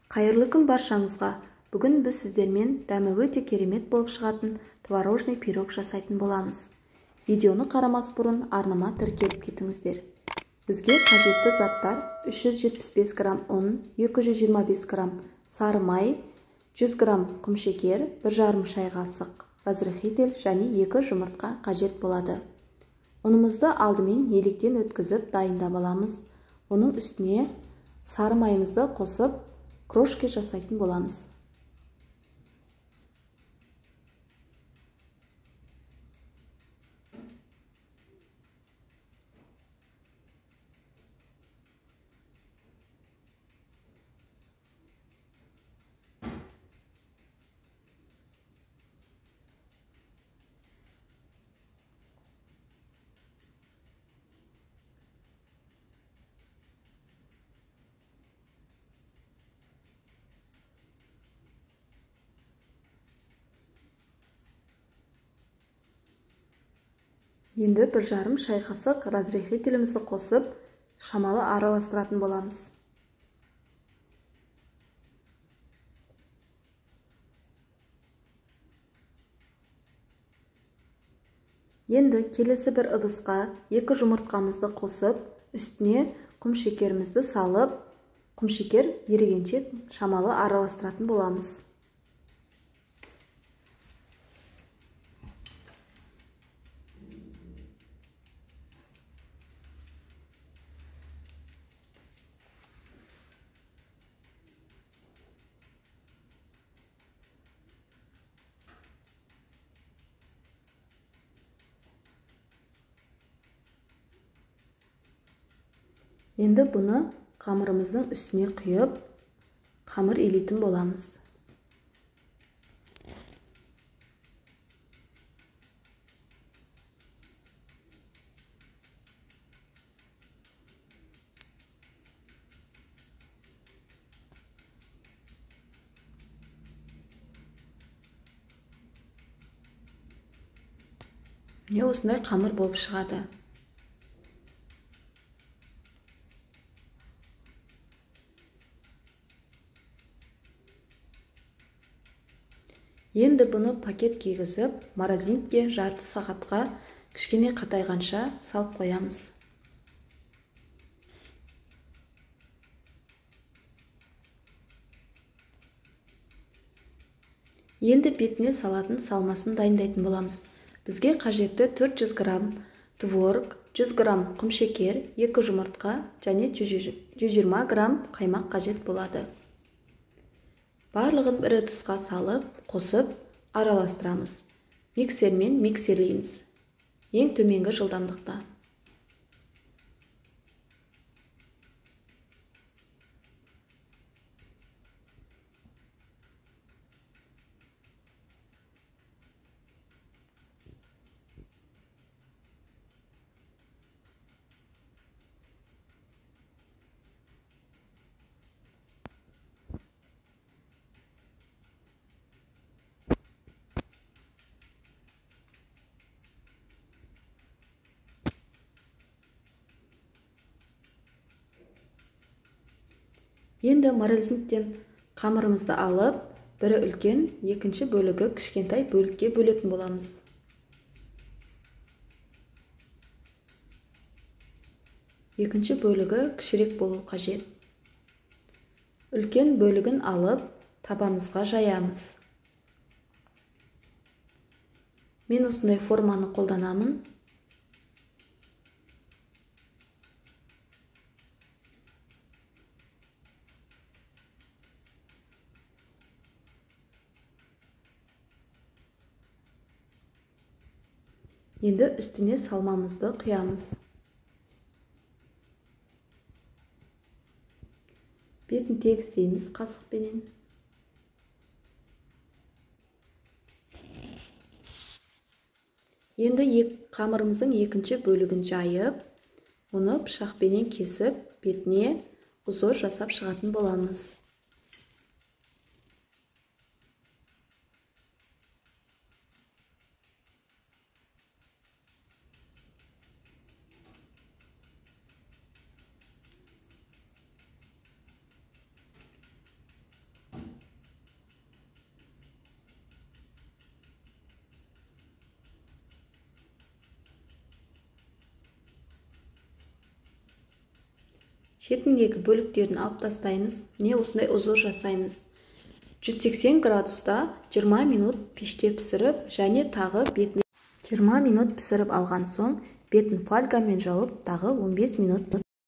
Қайырлы күн баршаңызға. Бүгін біз сіздермен дәмі өте керемет болып шығатын творожный пирог жасайтын боламыз. Видеоны қарамас бұрын арнама тіркеліп кетіңіздер. Бізге қажетті заттар: 375 грамм ұн, 225 грамм сары май, 100 грамм құмшекер, 1,5 шай қасық разрыхитель және 2 жұмыртқа қажет болады. Ұнымызды алдымен електен өткізіп дайындап аламыз. Оның үстіне сары майымызды қосып крошки жасайтын боламыз. Енді 1,5 шай қасық разрыхителімізді қосып, шамалы араластыратын боламыз. Енді келесі бір ыдысқа 2 жұмыртқамызды қосып, үстіне құмшекерімізді салып, құмшекер ерігенше шамалы араластыратын боламыз. Енді бұны қамырымыздың үстіне құйып, қамыр илейтін боламыз. Міне осындай қамыр болып шығады. Енді бұны пакет кигізіп, морозилкаге жарты сағатқа кішкене қатайғанша салып қоямыз. Енді бетіне салатын салмасын дайындайтын боламыз. Бізге қажетті 400 грамм творог, 100 грамм құмшекер, 2 жұмыртқа және 120 грамм қаймақ қажет болады. Барлығын бір ыдысқа салып, қосып, араластырамыз. Миксермен миксерлейміз. Ең төменгі жылдамдықта. Енді морозилктен қамырымызды алып, бірі үлкен, екінші бөлігі кішкентай бөлікке бөлетін боламыз. Екінші бөлігі кішірек болу қажет. Үлкен бөлігін алып, табамызға жаямыз. Мен осындай форманы қолданамын. Енді үстіне салмамызды құямыз. Бетін тегістейміз қасықпенен. Енді қамырымыздың екінші бөлігін жайып, оны пышақпенен кесіп, бетіне узор жасап шығатын боламыз. шетіндегі бөліктерін алып тастаймыз. Не осындай узор жасаймыз. 180 градуста 20 минут пеште пісіріп, және тағы бетін 20 минут пісіріп алған соң, бетін фольгамен жауып, тағы 15 минут